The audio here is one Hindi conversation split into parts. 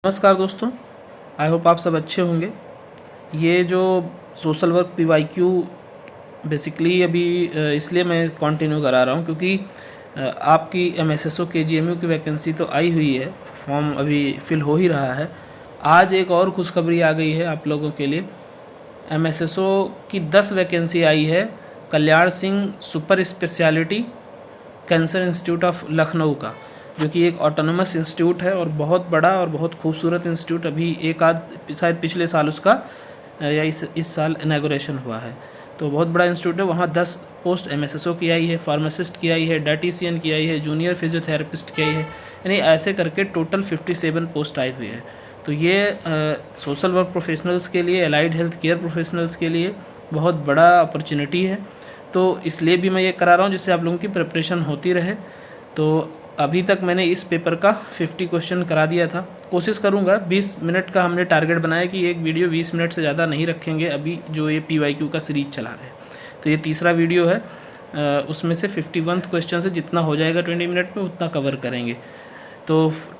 नमस्कार दोस्तों, आई होप आप सब अच्छे होंगे। ये जो सोशल वर्क PYQ बेसिकली अभी इसलिए मैं कंटिन्यू करा रहा हूँ क्योंकि आपकी MSSO KGMU की वैकेंसी तो आई हुई है, फॉर्म अभी फिल हो ही रहा है। आज एक और खुशखबरी आ गई है आप लोगों के लिए। MSSO की 10 वैकेंसी आई है Kalyan Singh super speciality cancer institute of Lucknow का, जो कि एक ऑटोनमस इंस्टीट्यूट है और बहुत बड़ा और बहुत खूबसूरत इंस्टीट्यूट। अभी एक आध शायद पिछले साल उसका या इस साल इनागोरेशन हुआ है, तो बहुत बड़ा इंस्टीट्यूट है। वहाँ 10 पोस्ट MSSO की आई है, फार्मासिस्ट की आई है, डाइटिशियन की आई है, जूनियर फिजियोथेरेपिस्ट की आई है, यानी ऐसे करके टोटल 57 पोस्ट आई हुई है। तो ये सोशल वर्क प्रोफेशनल्स के लिए, एलाइड हेल्थ केयर प्रोफेशनल्स के लिए बहुत बड़ा अपॉर्चुनिटी है। तो इसलिए भी मैं ये करा रहा हूँ जिससे आप लोगों की प्रिपरेशन होती रहे। तो अभी तक मैंने इस पेपर का 50 क्वेश्चन करा दिया था। कोशिश करूँगा 20 मिनट का हमने टारगेट बनाया कि एक वीडियो 20 मिनट से ज़्यादा नहीं रखेंगे। अभी जो ये PYQ का सीरीज चला रहे हैं, तो ये तीसरा वीडियो है। उसमें से 51 क्वेश्चन से जितना हो जाएगा 20 मिनट में उतना कवर करेंगे। तो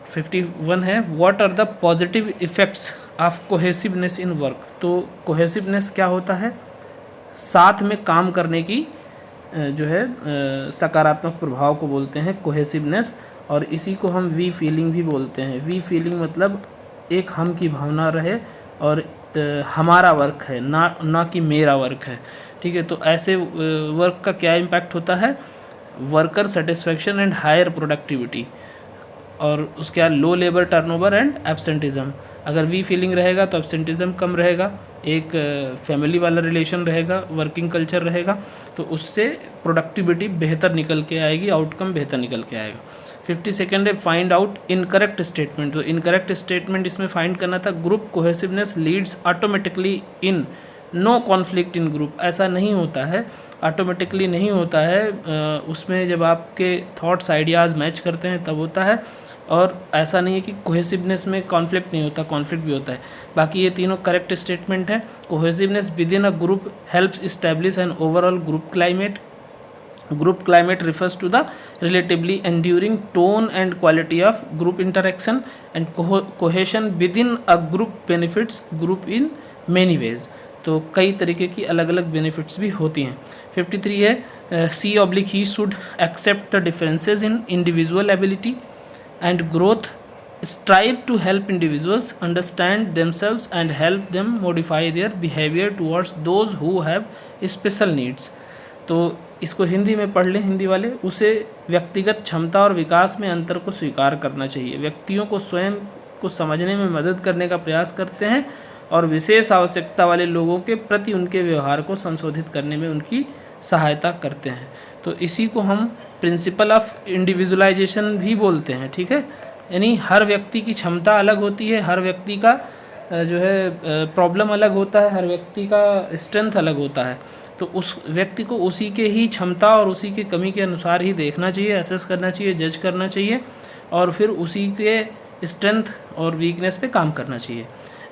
51 है, what are the positive effects of cohesiveness in work. तो कोहेसिवनेस क्या होता है? साथ में काम करने की जो है सकारात्मक प्रभाव को बोलते हैं कोहेसिवनेस, और इसी को हम वी फीलिंग भी बोलते हैं। वी फीलिंग मतलब एक हम की भावना रहे और हमारा वर्क है, ना कि मेरा वर्क है। ठीक है, तो ऐसे वर्क का क्या इम्पैक्ट होता है? Worker satisfaction and higher productivity, और उसके बाद low labour turnover and absenteeism. अगर वी फीलिंग रहेगा तो एब्सेंटिज़म कम रहेगा, एक फैमिली वाला रिलेशन रहेगा, वर्किंग कल्चर रहेगा, तो उससे प्रोडक्टिविटी बेहतर निकल के आएगी, आउटकम बेहतर निकल के आएगा। 52nd है, फाइंड आउट इनकरेक्ट स्टेटमेंट। तो इनकरेक्ट स्टेटमेंट इसमें फाइंड करना था। Group cohesiveness leads automatically in no conflict in group. ऐसा नहीं होता है, ऑटोमेटिकली नहीं होता है। उसमें जब आपके थॉट्स आइडियाज़ मैच करते हैं तब होता है, और ऐसा नहीं है कि कोहेसिवनेस में कॉन्फ्लिक्ट नहीं होता, कॉन्फ्लिक्ट भी होता है। बाकी ये तीनों करेक्ट स्टेटमेंट है। Cohesiveness with in a group helps establish an overall group climate. Group climate refers to the relatively enduring tone and quality of group interaction, and cohesion within a group benefits group in many ways। तो कई तरीके की अलग अलग बेनिफिट्स भी होती हैं। 53 है, C/he should accept the differences in individual ability and growth, strive to help individuals understand themselves and help them modify their behavior towards those who have special needs। तो इसको हिंदी में पढ़ लें हिंदी वाले। उसे व्यक्तिगत क्षमता और विकास में अंतर को स्वीकार करना चाहिए। व्यक्तियों को स्वयं को समझने में मदद करने का प्रयास करते हैं और विशेष आवश्यकता वाले लोगों के प्रति उनके व्यवहार को संशोधित करने में उनकी सहायता करते हैं। तो इसी को हम प्रिंसिपल ऑफ इंडिविजुअलाइजेशन भी बोलते हैं। ठीक है, यानी हर व्यक्ति की क्षमता अलग होती है, हर व्यक्ति का जो है प्रॉब्लम अलग होता है, हर व्यक्ति का स्ट्रेंथ अलग होता है। तो उस व्यक्ति को उसी के ही क्षमता और उसी की कमी के अनुसार ही देखना चाहिए, असेस करना चाहिए, जज करना चाहिए, और फिर उसी के स्ट्रेंथ और वीकनेस पे काम करना चाहिए।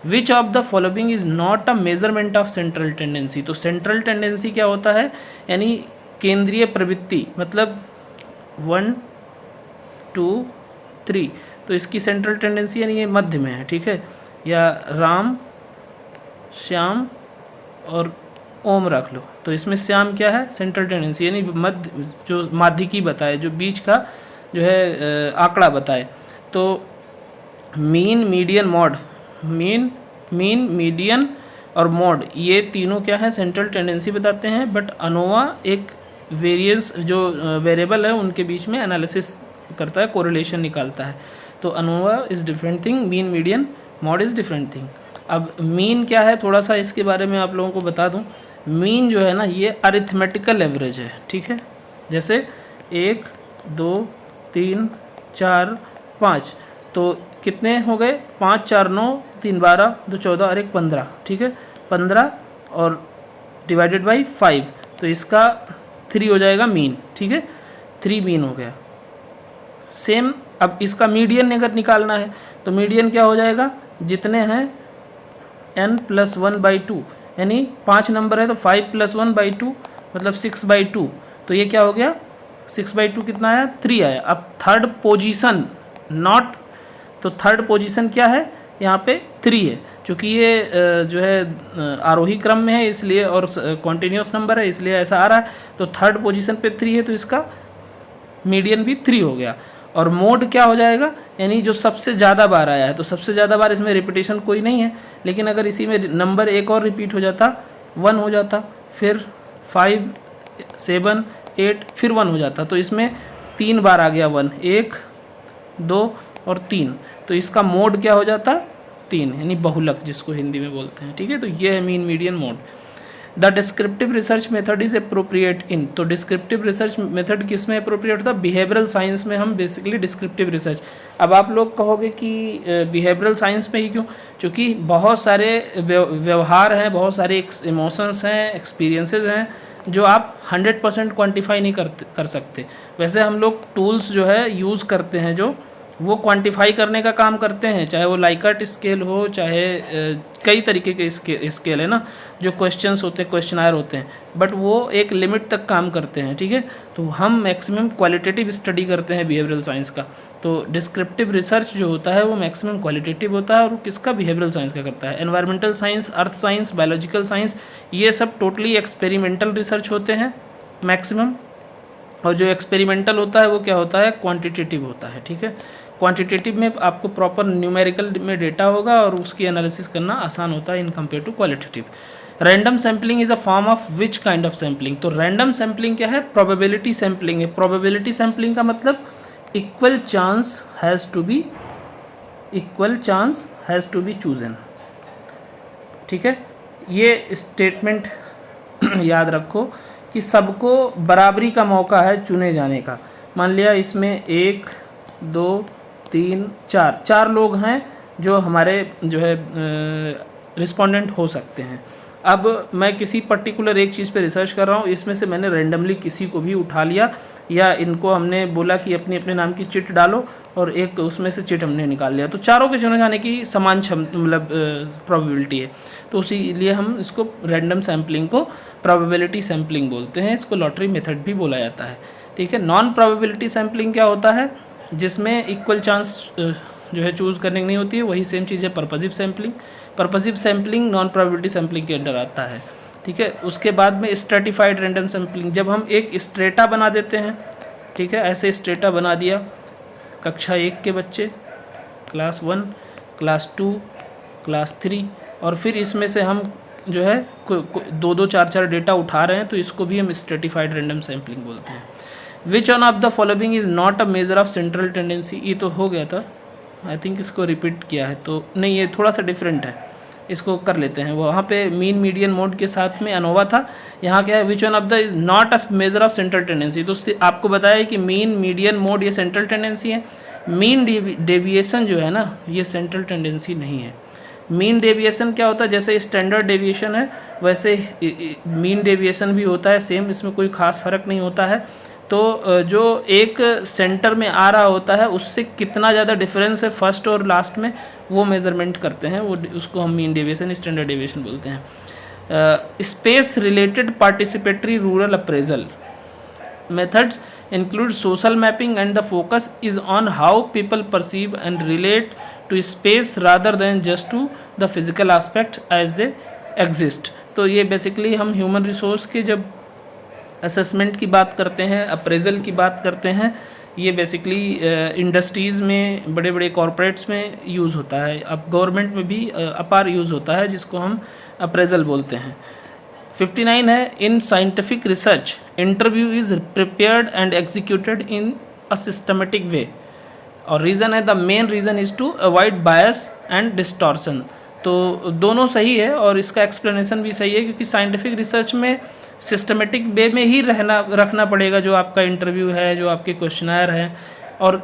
विच of the following is not a measurement of central tendency. तो सेंट्रल टेंडेंसी क्या होता है? यानी केंद्रीय प्रवृत्ति, मतलब 1 2 3। तो इसकी सेंट्रल टेंडेंसी यानी ये मध्य में है। ठीक है, या राम श्याम और ओम रख लो, तो इसमें श्याम क्या है? सेंट्रल टेंडेंसी, यानी मध्य, जो माध्यिकी बताए, जो बीच का जो है आंकड़ा बताए। तो mean, median, mod, mean median और मॉड, ये तीनों क्या है? सेंट्रल टेंडेंसी बताते हैं। बट अनोवा एक वेरिएंस, जो वेरिएबल है उनके बीच में एनालिसिस करता है, कोरिलेशन निकालता है। तो ANOVA is different thing, mean, median, mod is different thing. अब मीन क्या है, थोड़ा सा इसके बारे में आप लोगों को बता दूं। मीन जो है ना, ये अरिथमेटिकल एवरेज है। ठीक है, जैसे 1 2 3 4 5, तो कितने हो गए? 5 4 9, 3 12, 2 14 और 1 15। ठीक है, 15 और डिवाइडेड बाई 5, तो इसका 3 हो जाएगा मीन। ठीक है, 3 मीन हो गया। सेम अब इसका मीडियन अगर निकालना है तो मीडियन क्या हो जाएगा? जितने हैं n+1/2, यानी 5 नंबर है तो 5+1/2 मतलब 6/2। तो ये क्या हो गया? 6/2 कितना आया? 3 आया। अब थर्ड पोजीशन, नॉट तो थर्ड पोजीशन क्या है यहाँ पे 3 है, क्योंकि ये जो है आरोही क्रम में है इसलिए, और कॉन्टीन्यूस नंबर है इसलिए ऐसा आ रहा है। तो थर्ड पोजीशन पे 3 है, तो इसका मीडियन भी 3 हो गया। और मोड क्या हो जाएगा, यानी जो सबसे ज़्यादा बार आया है, तो सबसे ज़्यादा बार इसमें रिपीटेशन कोई नहीं है, लेकिन अगर इसी में नंबर एक और रिपीट हो जाता 1 हो जाता, फिर 5 7 8 फिर 1 हो जाता, तो इसमें 3 बार आ गया 1, 1 2 और 3, तो इसका मोड क्या हो जाता 3, यानी बहुलक जिसको हिंदी में बोलते हैं। ठीक है, तो ये है mean median mode. The descriptive research method is appropriate in, तो डिस्क्रिप्टिव रिसर्च मेथड किस में अप्रोप्रिएट था, बिहेवियरल साइंस में हम बेसिकली डिस्क्रिप्टिव रिसर्च। अब आप लोग कहोगे कि बिहेवियरल साइंस में ही क्यों, क्योंकि बहुत सारे व्यवहार हैं, बहुत सारे इमोशंस हैं, एक्सपीरियंसेस हैं जो आप 100% क्वान्टिफाई नहीं कर सकते। वैसे हम लोग टूल्स जो है यूज़ करते हैं जो वो क्वांटिफाई करने का काम करते हैं, चाहे वो लाइकर्ट स्केल हो, चाहे कई तरीके के स्केल है ना, जो क्वेश्चंस होते हैं, क्वेश्चनायर होते हैं, बट वो एक लिमिट तक काम करते हैं। ठीक है, तो हम मैक्सिमम क्वालिटेटिव स्टडी करते हैं बिहेवियरल साइंस का। तो डिस्क्रिप्टिव रिसर्च जो होता है वो मैक्सिमम क्वालिटेटिव होता है, और वो किसका, बिहेवियरल साइंस का करता है। Environmental science, earth science, biological science, ये सब टोटली एक्सपेरिमेंटल रिसर्च होते हैं मैक्सिमम। और जो एक्सपेरिमेंटल होता है वो क्या होता है, क्वांटिटेटिव होता है। ठीक है, क्वांटिटेटिव में आपको प्रॉपर न्यूमेरिकल में डेटा होगा और उसकी एनालिसिस करना आसान होता है in compare to qualitative. Random sampling is a form of which kind of sampling, तो रैंडम सैम्पलिंग क्या है, प्रोबेबिलिटी सैम्पलिंग है। प्रोबेबिलिटी सैम्पलिंग का मतलब equal chance has to be chosen. ठीक है, ये स्टेटमेंट याद रखो कि सबको बराबरी का मौका है चुने जाने का। मान लिया इसमें 1 2 3 4 लोग हैं जो हमारे जो है रिस्पोंडेंट हो सकते हैं। अब मैं किसी पर्टिकुलर एक चीज़ पे रिसर्च कर रहा हूँ, इसमें से मैंने रैंडमली किसी को भी उठा लिया, या इनको हमने बोला कि अपने अपने नाम की चिट डालो, और एक उसमें से चिट हमने निकाल लिया, तो चारों के चुने जाने की समान मतलब प्रोबेबिलिटी है। तो इसीलिए हम इसको रैंडम सैम्पलिंग को प्रोबेबिलिटी सैम्पलिंग बोलते हैं, इसको लॉटरी मेथड भी बोला जाता है। ठीक है, नॉन प्रोबेबिलिटी सैम्पलिंग क्या होता है, जिसमें इक्वल चांस जो है चूज़ करने की नहीं होती है, वही सेम चीज़ है purposive sampling. Purposive sampling non probability sampling के अंडर आता है। ठीक है, उसके बाद में स्ट्रेटिफाइड रैंडम सैम्पलिंग, जब हम एक स्ट्रेटा बना देते हैं। ठीक है, ऐसे स्ट्रेटा बना दिया, कक्षा 1 के बच्चे, क्लास 1, क्लास 2, क्लास 3, और फिर इसमें से हम जो है 2 4 डेटा उठा रहे हैं, तो इसको भी हम स्ट्रेटिफाइड रैंडम सैम्पलिंग बोलते हैं। Which one of the following is not a measure of central tendency, ये तो हो गया था, आई थिंक इसको रिपीट किया है, तो नहीं, ये थोड़ा सा डिफरेंट है, इसको कर लेते हैं। वहाँ पे मीन मीडियन मोड के साथ में अनोवा था, यहाँ क्या है, which one of the is not a measure of central tendency, तो आपको बताया कि मीन मीडियन मोड ये सेंट्रल टेंडेंसी है। मीन डेविएशन जो है ना, ये सेंट्रल टेंडेंसी नहीं है। मीन डेविएशन क्या होता है, जैसे स्टैंडर्ड डेविएशन है वैसे मीन डेविएशन भी होता है, सेम, इसमें कोई ख़ास फ़र्क नहीं होता है। तो जो एक सेंटर में आ रहा होता है उससे कितना ज़्यादा डिफरेंस है फर्स्ट और लास्ट में, वो मेज़रमेंट करते हैं, वो उसको हम मीन डेविएशन, स्टैंडर्ड डेविएशन बोलते हैं। Space related participatory rural appraisal methods include social mapping, and the focus is on how people perceive and relate to space rather than just to the physical aspect as they exist। तो ये बेसिकली हम ह्यूमन रिसोर्स के जब असेसमेंट की बात करते हैं, अप्रेजल की बात करते हैं, ये बेसिकली इंडस्ट्रीज़ में, बड़े बड़े कॉरपोरेट्स में यूज़ होता है, अब गवर्नमेंट में भी अपार यूज़ होता है, जिसको हम अप्रेजल बोलते हैं। 59 है, in scientific research interview is prepared and executed in a systematic way, और रीज़न है, the main reason is to avoid bias and distortion. तो दोनों सही है और इसका एक्सप्लेनेशन भी सही है, क्योंकि साइंटिफिक रिसर्च में सिस्टमेटिक वे में ही रखना पड़ेगा जो आपका इंटरव्यू है, जो आपके क्वेश्चनर हैं, और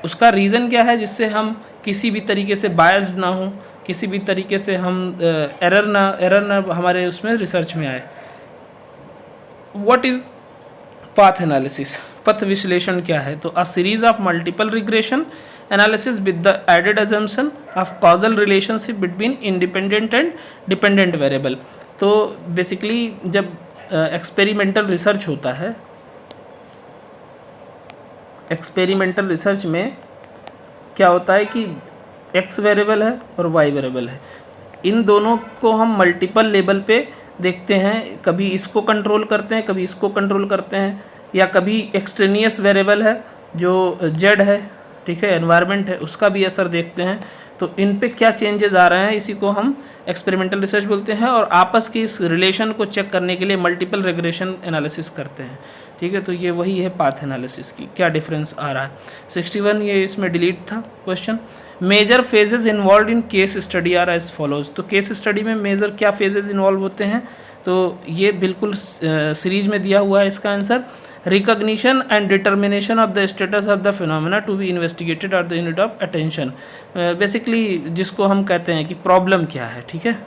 उसका रीज़न क्या है, जिससे हम किसी भी तरीके से बायस्ड ना हो, किसी भी तरीके से हम एरर ना हमारे उसमें रिसर्च में आए। व्हाट इज़ पाथ एनालिसिस, पथ विश्लेषण क्या है, तो a series of multiple regression analysis with the added assumption of causal relationship between independent and dependent variable. तो बेसिकली जब एक्सपेरिमेंटल रिसर्च होता है, एक्सपेरिमेंटल रिसर्च में क्या होता है कि एक्स वेरिएबल है और वाई वेरिएबल है, इन दोनों को हम मल्टीपल लेवल पे देखते हैं, कभी इसको कंट्रोल करते हैं, कभी इसको कंट्रोल करते हैं, या कभी एक्सट्रेनियस वेरिएबल है जो जेड है, ठीक है, एनवायरनमेंट है, उसका भी असर देखते हैं। तो इन पे क्या चेंजेस आ रहे हैं, इसी को हम एक्सपेरिमेंटल रिसर्च बोलते हैं, और आपस की इस रिलेशन को चेक करने के लिए मल्टीपल रिग्रेशन एनालिसिस करते हैं, ठीक है। तो ये वही है पाथ एनालिसिस की, क्या डिफरेंस आ रहा है। 61 ये इसमें डिलीट था question. Major phases involve in case study are as follows. तो केस स्टडी में मेजर क्या फेजेस इन्वॉल्व होते हैं, तो ये बिल्कुल सीरीज में दिया हुआ है इसका answer. Recognition and determination of the status of the phenomena to be investigated are the unit of attention, basically जिसको हम कहते हैं कि प्रॉब्लम क्या है, ठीक है।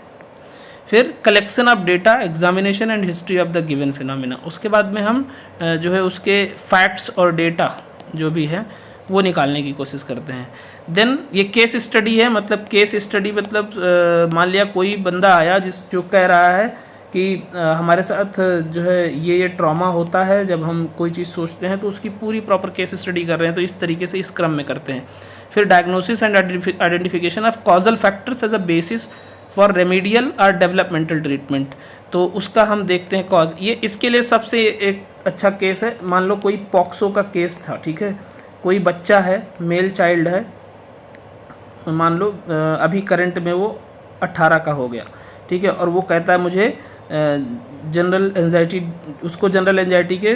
फिर collection of data, examination and history of the given phenomena, उसके बाद में हम जो है उसके फैक्ट्स और डेटा जो भी है वो निकालने की कोशिश करते हैं। देन ये केस स्टडी है, मतलब केस स्टडी मतलब मान लिया कोई बंदा आया जो कह रहा है कि हमारे साथ जो है ये ट्रॉमा होता है, जब हम कोई चीज़ सोचते हैं तो उसकी पूरी प्रॉपर केस स्टडी कर रहे हैं, तो इस तरीके से इस क्रम में करते हैं। फिर diagnosis and identification of causal factors as a basis for remedial और डेवलपमेंटल ट्रीटमेंट, तो उसका हम देखते हैं कॉज। ये इसके लिए सबसे एक अच्छा केस है, मान लो कोई पॉक्सो का केस था, ठीक है, कोई बच्चा है, मेल चाइल्ड है, मान लो अभी करंट में वो 18 का हो गया, ठीक है, और वो कहता है मुझे जनरल एंजाइटी, उसको जनरल एंजाइटी के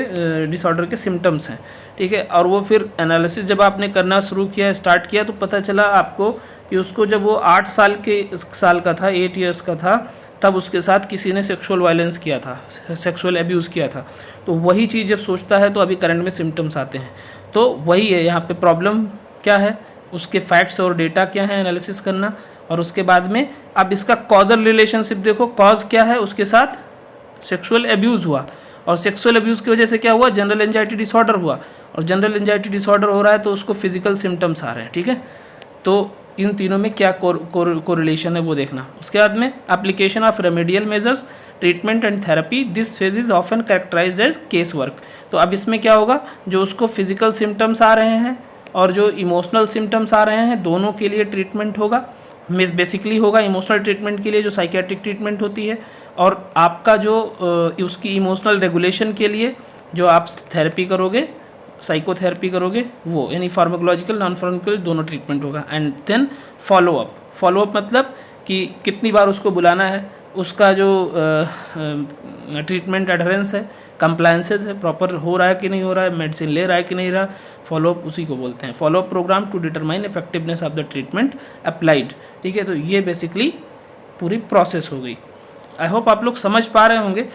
डिसऑर्डर के सिम्टम्स हैं, ठीक है। और वो फिर एनालिसिस जब आपने करना शुरू किया, स्टार्ट किया, तो पता चला आपको कि उसको जब वो 8 साल का था, 8 ईयर्स का था, तब उसके साथ किसी ने सेक्सुअल वायलेंस किया था, सेक्सुअल एब्यूज़ किया था। तो वही चीज़ जब सोचता है तो अभी करंट में सिम्टम्स आते हैं। तो वही है यहाँ पे प्रॉब्लम क्या है, उसके फैक्ट्स और डेटा क्या है एनालिसिस करना, और उसके बाद में अब इसका कॉजल रिलेशनशिप देखो, कॉज क्या है, उसके साथ सेक्सुअल एब्यूज़ हुआ, और सेक्सुअल एब्यूज़ की वजह से क्या हुआ, जनरल एंजाइटी डिसऑर्डर हुआ, और जनरल एंजाइटी डिसऑर्डर हो रहा है तो उसको फिजिकल सिम्टम्स आ रहे हैं, ठीक है। तो इन तीनों में क्या कोरिलेशन है वो देखना। उसके बाद में application of remedial measures, treatment and therapy, this phase is often characterized as case work. तो अब इसमें क्या होगा, जो उसको फिजिकल सिम्टम्स आ रहे हैं और जो इमोशनल सिम्टम्स आ रहे हैं, दोनों के लिए ट्रीटमेंट होगा, बेसिकली होगा इमोशनल ट्रीटमेंट के लिए जो साइकेट्रिक ट्रीटमेंट होती है, और आपका जो उसकी इमोशनल रेगुलेशन के लिए जो आप थेरेपी करोगे, साइकोथेरेपी करोगे, वो यानी फार्माकोलॉजिकल नॉन फार्माकोलॉजिकल दोनों ट्रीटमेंट होगा। एंड देन फॉलोअप मतलब कि कितनी बार उसको बुलाना है, उसका जो ट्रीटमेंट एडहेरेंस है, कंप्लायंसेस है, प्रॉपर हो रहा है कि नहीं हो रहा है, मेडिसिन ले रहा है कि नहीं रहा, फॉलोअप उसी को बोलते हैं। Follow up programme to determine effectiveness of the treatment applied, ठीक है। तो ये बेसिकली पूरी प्रोसेस हो गई। आई होप आप लोग समझ पा रहे होंगे।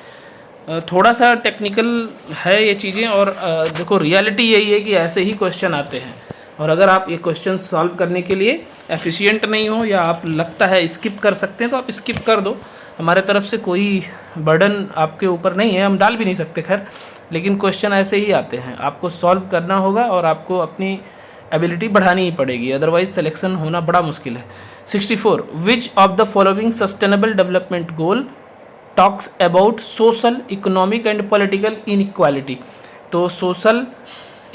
थोड़ा सा टेक्निकल है ये चीज़ें, और देखो रियलिटी यही है कि ऐसे ही क्वेश्चन आते हैं, और अगर आप ये क्वेश्चन सॉल्व करने के लिए एफिशिएंट नहीं हो, या आप लगता है स्किप कर सकते हैं, तो आप स्किप कर दो। हमारे तरफ से कोई बर्डन आपके ऊपर नहीं है, हम डाल भी नहीं सकते खैर, लेकिन क्वेश्चन ऐसे ही आते हैं, आपको सॉल्व करना होगा और आपको अपनी एबिलिटी बढ़ानी ही पड़ेगी, अदरवाइज सिलेक्शन होना बड़ा मुश्किल है। 64 which of the following sustainable development goal talks about social, economic and political inequality. तो social,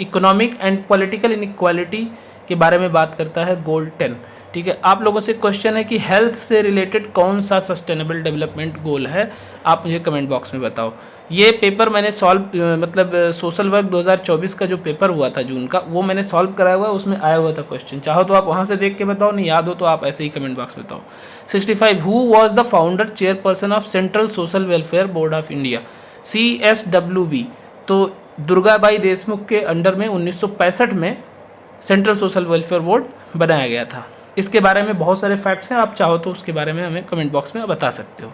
economic and political inequality के बारे में बात करता है गोल 10, ठीक है। आप लोगों से क्वेश्चन है कि हेल्थ से रिलेटेड कौन सा सस्टेनेबल डेवलपमेंट गोल है, आप मुझे कमेंट बॉक्स में बताओ। ये पेपर मैंने सॉल्व मतलब सोशल वर्क 2024 का जो पेपर हुआ था जून का, वो मैंने सॉल्व कराया हुआ है, उसमें आया हुआ था क्वेश्चन। चाहो तो आप वहाँ से देख के बताओ, नहीं याद हो तो आप ऐसे ही कमेंट बॉक्स में बताओ। 65 who was the founder chairperson of central social welfare board of India, CSWB। तो दुर्गाबाई देशमुख के अंडर में 1965 में सेंट्रल सोशल वेलफेयर बोर्ड बनाया गया था। इसके बारे में बहुत सारे फैक्ट्स हैं, आप चाहो तो उसके बारे में हमें कमेंट बॉक्स में बता सकते हो।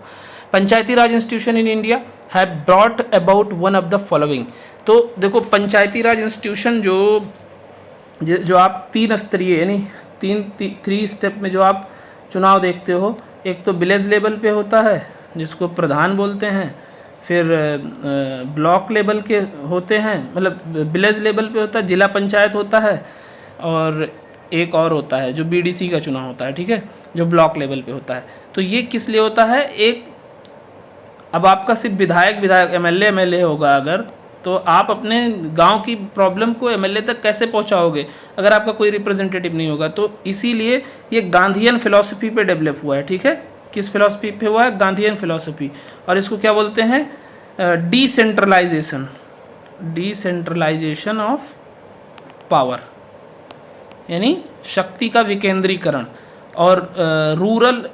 Panchayati Raj institution in India have brought about one of the following. तो देखो पंचायती राज इंस्टीट्यूशन जो आप 3 स्तरीय यानी 3 स्टेप में जो आप चुनाव देखते हो, एक तो विलेज लेवल पे होता है जिसको प्रधान बोलते हैं, फिर ब्लॉक लेवल के होते हैं, मतलब विलेज लेवल पे होता है, जिला पंचायत होता है, और एक और होता है जो BDC का चुनाव होता है, ठीक है, जो ब्लॉक लेवल पे होता है। तो ये किस लिए होता है, एक अब आपका सिर्फ विधायक MLA होगा अगर, तो आप अपने गांव की प्रॉब्लम को एमएलए तक कैसे पहुंचाओगे अगर आपका कोई रिप्रेजेंटेटिव नहीं होगा। तो इसीलिए ये गांधीयन फिलॉसफी पे डेवलप हुआ है, ठीक है। किस फिलॉसफी पे हुआ है? Gandhian philosophy. और इसको क्या बोलते हैं? डिसेंट्रलाइजेशन, डिसेंट्रलाइजेशन ऑफ पावर, यानी शक्ति का विकेंद्रीकरण। और रूरल,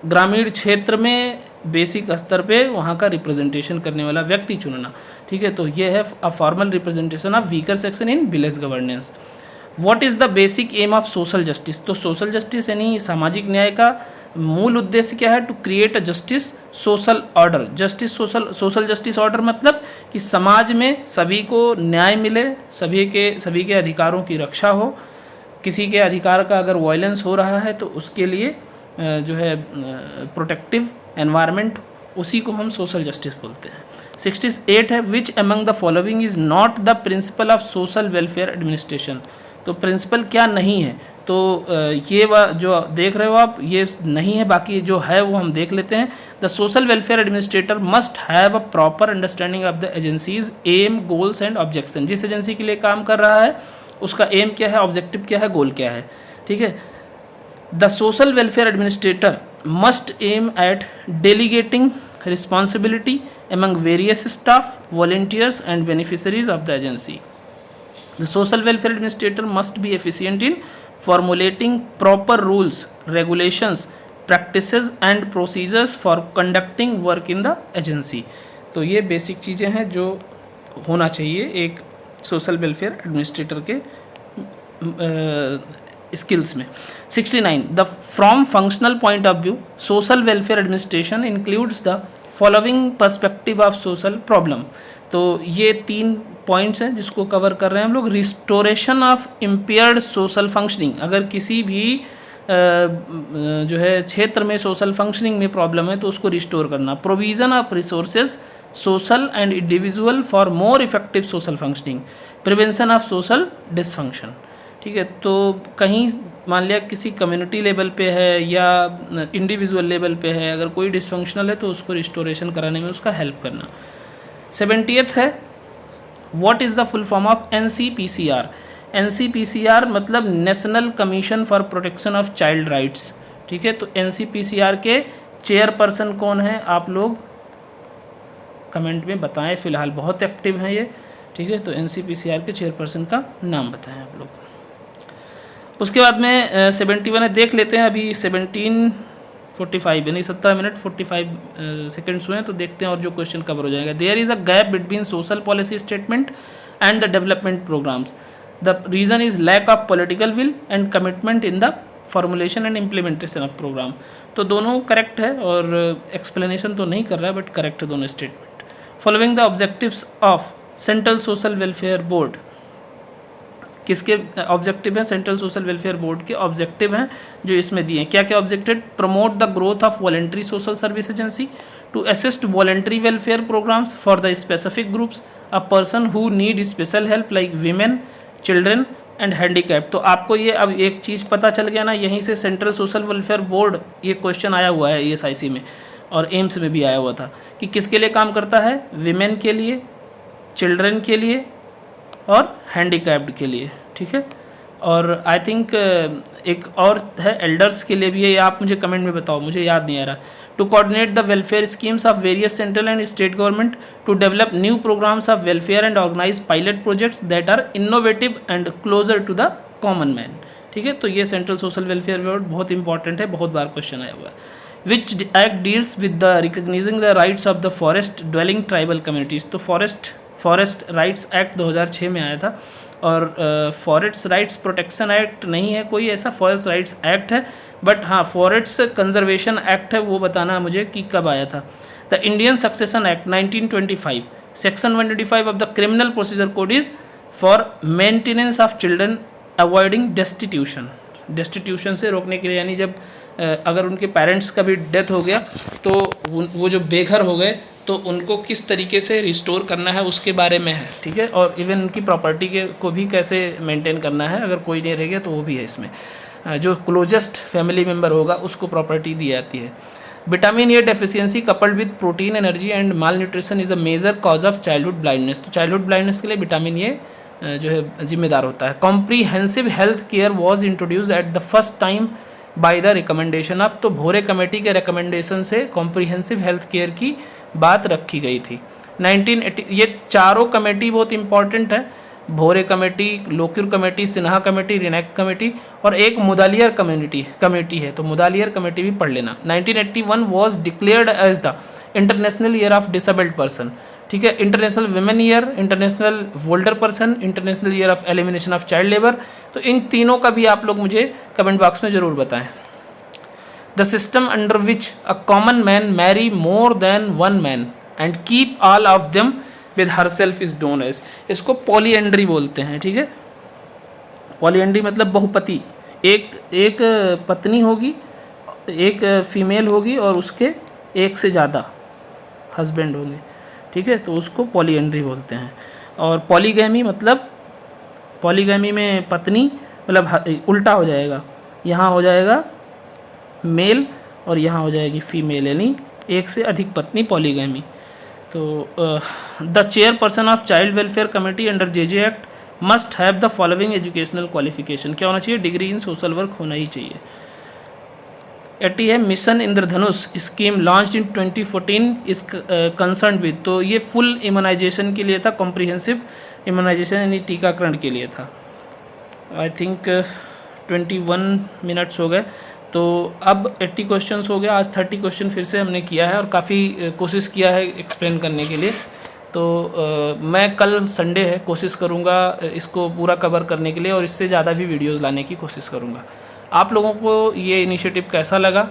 ग्रामीण क्षेत्र में बेसिक स्तर पे वहाँ का रिप्रेजेंटेशन करने वाला व्यक्ति चुनना, ठीक है। तो ये है a formal representation of weaker section in village governance. What is the basic aim of social justice? तो सोशल जस्टिस यानी सामाजिक न्याय का मूल उद्देश्य क्या है? To create a justice social order. Justice social justice order मतलब कि समाज में सभी को न्याय मिले, सभी के अधिकारों की रक्षा हो। किसी के अधिकार का अगर वायलेंस हो रहा है तो उसके लिए जो है प्रोटेक्टिव एनवायरनमेंट, उसी को हम सोशल जस्टिस बोलते हैं। 68 है, which among the following is not the principle of social welfare administration? तो प्रिंसिपल क्या नहीं है? तो ये जो देख रहे हो आप, ये नहीं है, बाकी जो है वो हम देख लेते हैं। The social welfare administrator must have a proper understanding of the agencies aim, goals and objection. जिस एजेंसी के लिए काम कर रहा है उसका एम क्या है, ऑब्जेक्टिव क्या है, गोल क्या है, ठीक है। The social welfare administrator must aim at delegating responsibility among various staff, volunteers and beneficiaries of the agency. The social welfare administrator must be efficient in formulating proper rules, regulations, practices and procedures for conducting work in the agency. तो ये बेसिक चीज़ें हैं जो होना चाहिए एक सोशल वेलफेयर एडमिनिस्ट्रेटर के स्किल्स में। 69 the from functional point of view social welfare administration includes the following perspective of social problem. तो ये 3 पॉइंट्स हैं जिसको कवर कर रहे हैं हम लोग। Restoration of impaired social functioning, अगर किसी भी जो है क्षेत्र में सोशल फंक्शनिंग में प्रॉब्लम है तो उसको रिस्टोर करना। Provision of resources social and individual for more effective social functioning. Prevention of social dysfunction, ठीक है। तो कहीं मान लिया किसी कम्युनिटी लेवल पे है या इंडिविजुअल लेवल पे है, अगर कोई डिसफंक्शनल है तो उसको रिस्टोरेशन कराने में उसका हेल्प करना। 70th है, what is the full form of NCPCR? NCPCR मतलब national commission for protection of child rights, ठीक है। तो NCPCR के चेयरपर्सन कौन है, आप लोग कमेंट में बताएं। फिलहाल बहुत एक्टिव हैं ये, ठीक है। तो NCPCR के चेयरपर्सन का नाम बताएं आप लोग। उसके बाद में 71 है, देख लेते हैं। अभी 17:45 यानी 17 मिनट 45 सेकेंड्स हुए हैं, तो देखते हैं और जो क्वेश्चन कवर हो जाएगा। There is a gap between social policy statement and the development programmes. The reason is lack of political will and commitment in the formulation and implementation of programme. तो दोनों करेक्ट है और एक्सप्लेनेशन तो नहीं कर रहा है, बट करेक्ट है दोनों statement. Following the objectives of central social welfare board, किसके ऑब्जेक्टिव हैं? सेंट्रल सोशल वेलफेयर बोर्ड के ऑब्जेक्टिव हैं जो इसमें दिए हैं। क्या क्या objective? Promote the growth of voluntary social service agency, to assist voluntary welfare programmes for the specific groups a person who need special help like women, children and handicap. तो आपको ये अब एक चीज़ पता चल गया ना, यहीं से सेंट्रल सोशल वेलफेयर बोर्ड ये क्वेश्चन आया हुआ है ESIC में और एम्स में भी आया हुआ था कि किसके लिए काम करता है? विमेन के लिए, चिल्ड्रेन के लिए और हैंडीकैप्ड के लिए, ठीक है। और आई थिंक एक और है एल्डर्स के लिए भी है, आप मुझे कमेंट में बताओ, मुझे याद नहीं आ रहा। To coordinate the welfare schemes of various central and state government, to develop new programmes of welfare and organise pilot projects that are innovative and closer to the common man, ठीक है। तो ये सेंट्रल सोशल वेलफेयर बोर्ड बहुत इंपॉर्टेंट है, बहुत बार क्वेश्चन आया हुआ है। Which act deals with the recognising the rights of the forest dwelling tribal communities. तो फॉरेस्ट राइट्स एक्ट 2006 में आया था और फॉरेस्ट राइट्स प्रोटेक्शन एक्ट नहीं है कोई ऐसा, फॉरेस्ट राइट्स एक्ट है। बट हाँ, फॉरेस्ट कंजर्वेशन एक्ट है, वो बताना मुझे कि कब आया था। The Indian succession act 1925 section 125 of the criminal procedure code is for maintenance of children avoiding destitution. Destitution से रोकने के लिए, यानी जब अगर उनके पेरेंट्स का भी डेथ हो गया तो वो जो बेघर हो गए तो उनको किस तरीके से रिस्टोर करना है उसके बारे में है, ठीक है। और इवन उनकी प्रॉपर्टी के को भी कैसे मेंटेन करना है, अगर कोई नहीं रह गया तो वो भी है इसमें। जो क्लोजेस्ट फैमिली मेम्बर होगा उसको प्रॉपर्टी दी जाती है। Vitamin A deficiency coupled with protein energy and malnutrition is a major cause of childhood blindness. तो चाइल्डहुड ब्लाइंडनेस के लिए विटामिन ए जो है जिम्मेदार होता है। Comprehensive health care was introduce at the first time by the recommendation. अब तो भोरे कमेटी के रिकमेंडेशन से कॉम्प्रीहेंसिव हेल्थ केयर की बात रखी गई थी। 1980 ये चारों कमेटी बहुत इंपॉर्टेंट है, Bhore committee, Lokur committee, Sinha committee, Renke committee और एक मुदालियर कमेटी है, तो मुदालियर कमेटी भी पढ़ लेना। 1981 was declared as the international year of disabled person, ठीक है, international women year, international older person, international year of elimination of child labour. तो इन तीनों का भी आप लोग मुझे कमेंट बॉक्स में ज़रूर बताएं। The system under which a common man marry more than one man and keep all of them with herself is known as, इसको पॉलीएंड्री बोलते हैं, ठीक है। पॉलीएंड्री मतलब बहुपति, एक पत्नी होगी, एक फीमेल होगी और उसके एक से ज़्यादा हस्बैंड होंगे, ठीक है, तो उसको पॉलीएंड्री बोलते हैं। और पॉलीगैमी मतलब पॉलीगैमी में पत्नी मतलब उल्टा हो जाएगा, यहाँ हो जाएगा मेल और यहाँ हो जाएगी फीमेल, यानी एक से अधिक पत्नी पॉलीगैमी। तो the chairperson of child welfare committee under JJ act must have the following educational qualification. क्या होना चाहिए? डिग्री इन सोशल वर्क होना ही चाहिए। 80 है mission Indradhanush scheme launch in 2014 इस कंसर्न विद, तो ये फुल इम्यूनाइजेशन के लिए था, कॉम्प्रिहेंसिव इम्यूनाइजेशन यानी टीकाकरण के लिए था। आई थिंक 21 मिनट्स हो गए, तो अब 80 क्वेश्चंस हो गया। आज 30 क्वेश्चन फिर से हमने किया है और काफ़ी कोशिश किया है एक्सप्लेन करने के लिए। तो मैं कल संडे है, कोशिश करूँगा इसको पूरा कवर करने के लिए और इससे ज़्यादा भी वीडियोज़ लाने की कोशिश करूँगा। आप लोगों को ये इनिशिएटिव कैसा लगा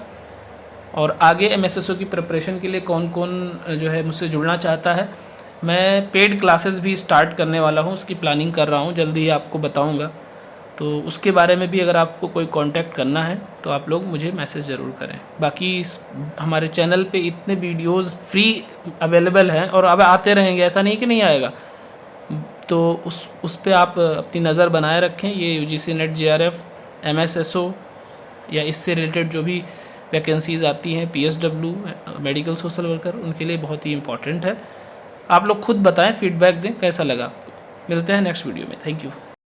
और आगे MSSO की प्रिपरेशन के लिए कौन कौन जो है मुझसे जुड़ना चाहता है? मैं पेड क्लासेस भी स्टार्ट करने वाला हूँ, उसकी प्लानिंग कर रहा हूँ, जल्दी ही आपको बताऊँगा। तो उसके बारे में भी अगर आपको कोई कांटेक्ट करना है तो आप लोग मुझे मैसेज ज़रूर करें। बाकी हमारे चैनल पे इतने वीडियोस फ्री अवेलेबल हैं और अब आते रहेंगे, ऐसा नहीं कि नहीं आएगा। तो उस पे आप अपनी नज़र बनाए रखें। ये UGC नेट JRF MSSO या इससे रिलेटेड जो भी वैकेंसीज़ आती हैं, PSW मेडिकल सोशल वर्कर, उनके लिए बहुत ही इम्पॉर्टेंट है। आप लोग खुद बताएं, फीडबैक दें कैसा लगा। मिलते हैं नेक्स्ट वीडियो में। Thank you.